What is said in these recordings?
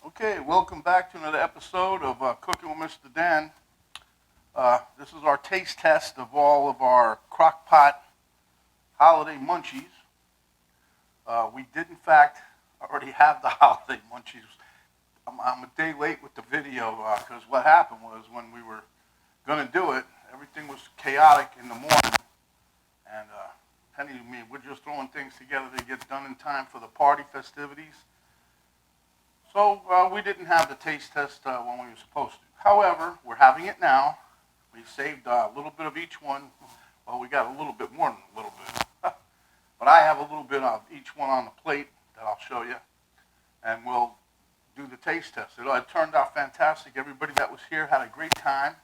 Okay, welcome back to another episode of Cooking with Mr. Dan. This is our taste test of all of our Crocpot holiday munchies. We did, in fact, already have the holiday munchies. I'm a day late with the video because what happened was when we were going to do it, everything was chaotic in the morning. And Penny and me, we're just throwing things together to get done in time for the party festivities. So we didn't have the taste test when we were supposed to. However, we're having it now. We saved a little bit of each one. Well, we got a little bit more than a little bit. But I have a little bit of each one on the plate that I'll show you. And we'll do the taste test. It turned out fantastic. Everybody that was here had a great time.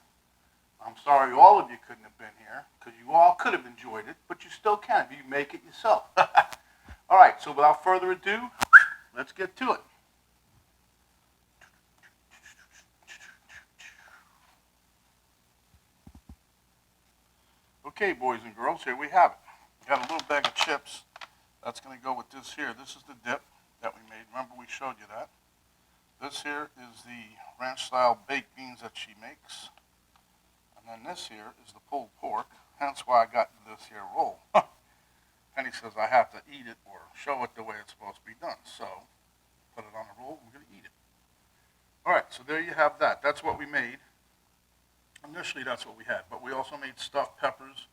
I'm sorry all of you couldn't have been here because you all could have enjoyed it, but you still can if you make it yourself. All right, so without further ado, let's get to it. Okay, boys and girls, here we have it. Got a little bag of chips. That's going to go with this here. This is the dip that we made. Remember we showed you that. This here is the ranch-style baked beans that she makes. And then this here is the pulled pork, hence why I got this here roll. Penny says I have to eat it or show it the way it's supposed to be done. So, put it on the roll, we're going to eat it. Alright, so there you have that. That's what we made. Initially, that's what we had. But we also made stuffed peppers,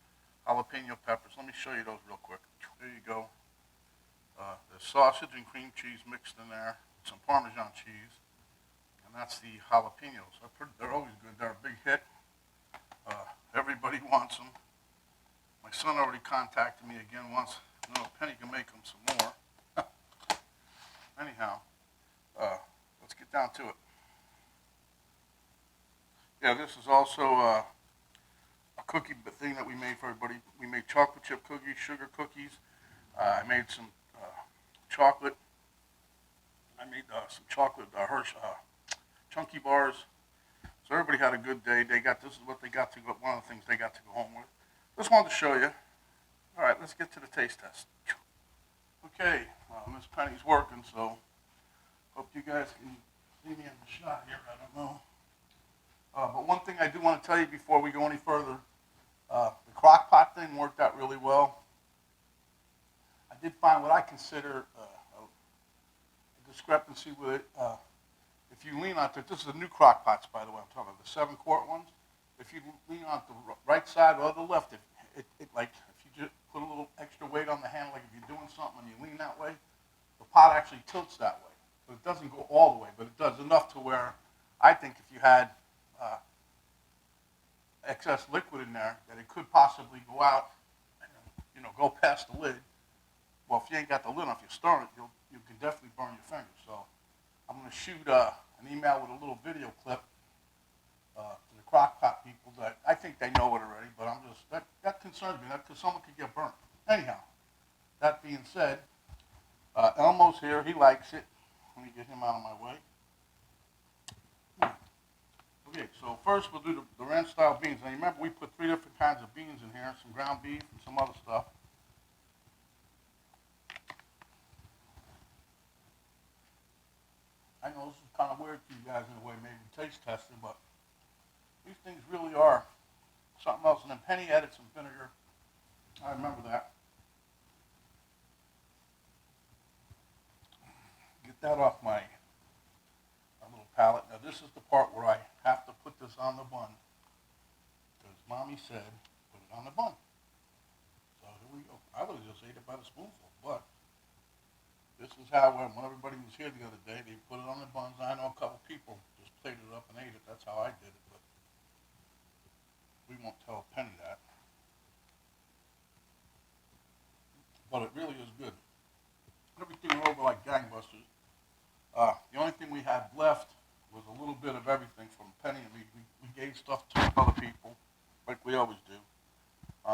jalapeno peppers. Let me show you those real quick. There you go. There's sausage and cream cheese mixed in there, some Parmesan cheese, and that's the jalapenos. They're always good. They're a big hit. Everybody wants them. My son already contacted me again once. No, Penny can make them some more. Anyhow, let's get down to it. Yeah, this is also a cookie thing that we made for everybody. We made chocolate chip cookies, sugar cookies. I made some chocolate. I made some chocolate Hershey chunky bars. So everybody had a good day. This is what they got to go. One of the things they got to go home with. Just wanted to show you. All right, let's get to the taste test. Okay, Miss Penny's working, so hope you guys can see me in the shot here. I don't know. But one thing I do want to tell you before we go any further, the crock-pot thing worked out really well. I did find what I consider a discrepancy with it. If you lean on it, this is the new crock-pots, by the way, I'm talking about the 7-quart ones. If you lean on the right side or the left, if you just put a little extra weight on the handle, like if you're doing something and you lean that way, the pot actually tilts that way. But it doesn't go all the way, but it does enough to where I think if you had excess liquid in there, that it could possibly go out and go past the lid. Well, if you ain't got the lid on, if you stir it, you can definitely burn your fingers. So I'm going to shoot an email with a little video clip to the Crocpot people that I think they know it already, but that concerns me, because someone could get burnt. Anyhow, that being said, Elmo's here. He likes it. Let me get him out of my way. Okay, so first we'll do the ranch-style beans. Now, you remember we put 3 different kinds of beans in here, some ground beef and some other stuff. I know this is kind of weird to you guys in a way, maybe taste testing, but these things really are something else. And then Penny added some vinegar. I remember that. Get that off my little palette. Now this is the part where I have to put this on the bun, because Mommy said put it on the bun. So here we go. I would have just ate it by the spoonful, but this is how when everybody was here the other day, they put it on the buns. I know a couple people just plated it up and ate it. That's how I did it, but we won't tell Penny that. But it really is good. Everything went over like gangbusters. The only thing we had left was a little bit of everything from Penny and me. We gave stuff to other people, like we always do.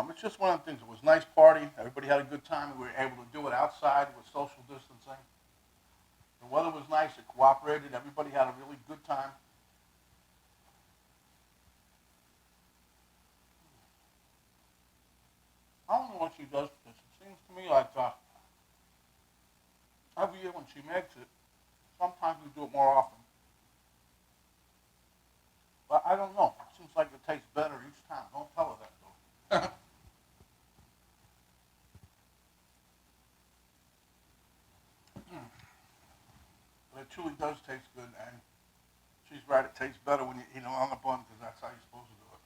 It's just one of the things. It was a nice party. Everybody had a good time. We were able to do it outside with social distancing. The weather was nice. It cooperated. Everybody had a really good time. I don't know what she does with this. It seems to me like every year when she makes it, sometimes we do it more often. it truly does taste good, and she's right, it tastes better when you eat them on the bun, because that's how you're supposed to do it.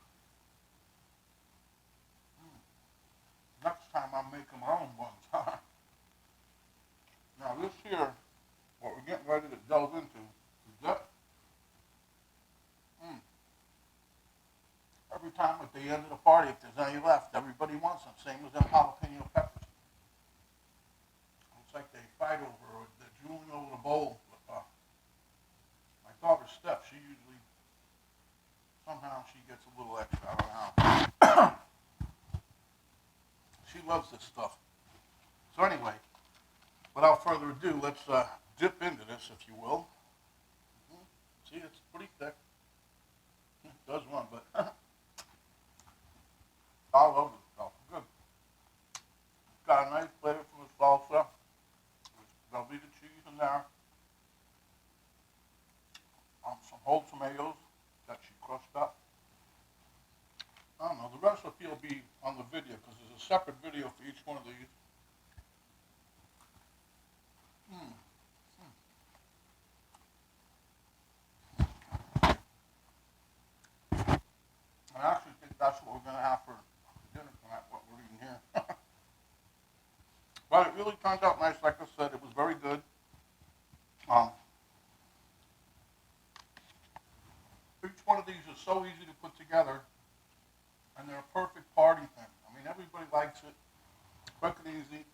Next time I'm making my own buns. Now this here, what we're getting ready to delve into, is that every time at the end of the party, if there's any left, everybody wants them, same as them jalapeno peppers. It's like they fight over, or they're drooling over the bowl. My daughter Steph, she usually, somehow she gets a little extra, I don't know. She loves this stuff. So anyway, without further ado, let's dip into this, if you will. See, it's pretty thick. It does run, but all over the stuff. Good. It's got a nice flavor from the salsa. There'll be the cheese in there. Some whole tomatoes that she crushed up. I don't know, the recipe will be on the video because there's a separate video for each one of these. I actually think that's what we're going to have for dinner tonight, what we're eating here. But it really turned out nice, like I said, it was very good. Each one of these is so easy to put together, and they're a perfect party thing. I mean, everybody likes it, quick and easy.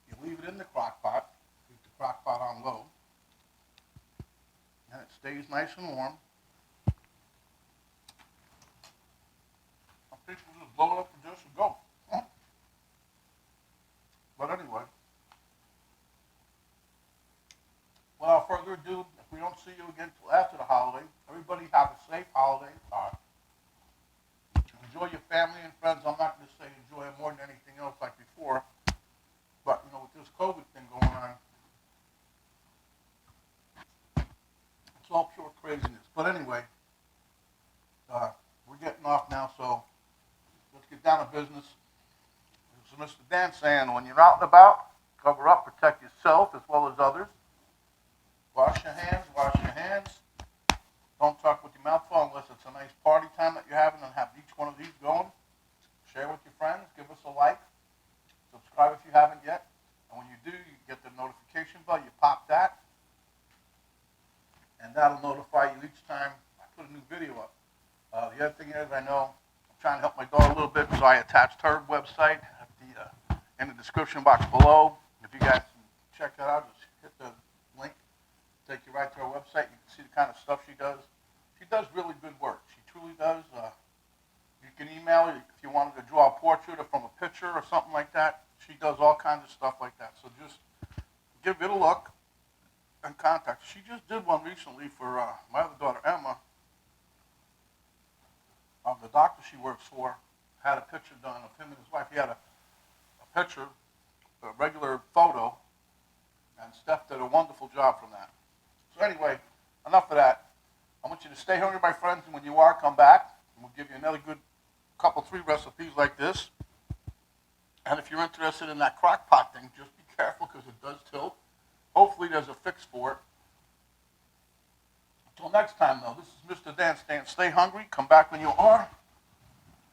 You leave it in the crock pot, keep the crock pot on low, and it stays nice and warm. Some people just blow it up and just go. But anyway, without further ado, if we don't see you again till after the holiday, everybody have a safe holiday. Enjoy your family and friends. I'm not going to say enjoy it more than anything else like before, but you know, with this COVID thing going on, it's all pure craziness. But anyway, we're getting off now, so let's get down to business. This is Mr. Dan saying, when you're out and about, cover up, protect yourself as well as others. Wash your hands, wash your hands. Don't talk with your mouth full unless it's a nice party time that you're having, and have each one of these going. Share with your friends, give us a like. Subscribe if you haven't yet. And when you do, you get the notification bell, you pop that. And that'll notify you each time I put a new video up. The other thing is, I know I'm trying to help my daughter a little bit, so I attached her website at in the description box below. If you guys can check that out, just hit the link, take you right to her website. You can see the kind of stuff she does. She does really good work. She truly does. You can email her if you wanted to draw a portrait or from a picture or something like that. She does all kinds of stuff like that. So just give it a look and contact her. She just did one recently for my other daughter, Emma. The doctor she works for had a picture done of him and his wife. He had a picture, a regular photo, and Steph did a wonderful job from that. So anyway, enough of that. I want you to stay hungry, my friends, and when you are, come back, and we'll give you another good couple, 3 recipes like this. And if you're interested in that crock pot thing, just be careful because it does tilt. Hopefully there's a fix for it. Until next time, though, this is Mr. Dan saying, stay hungry, come back when you are,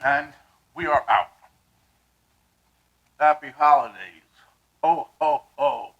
and we are out. Happy holidays. Ho, ho, ho.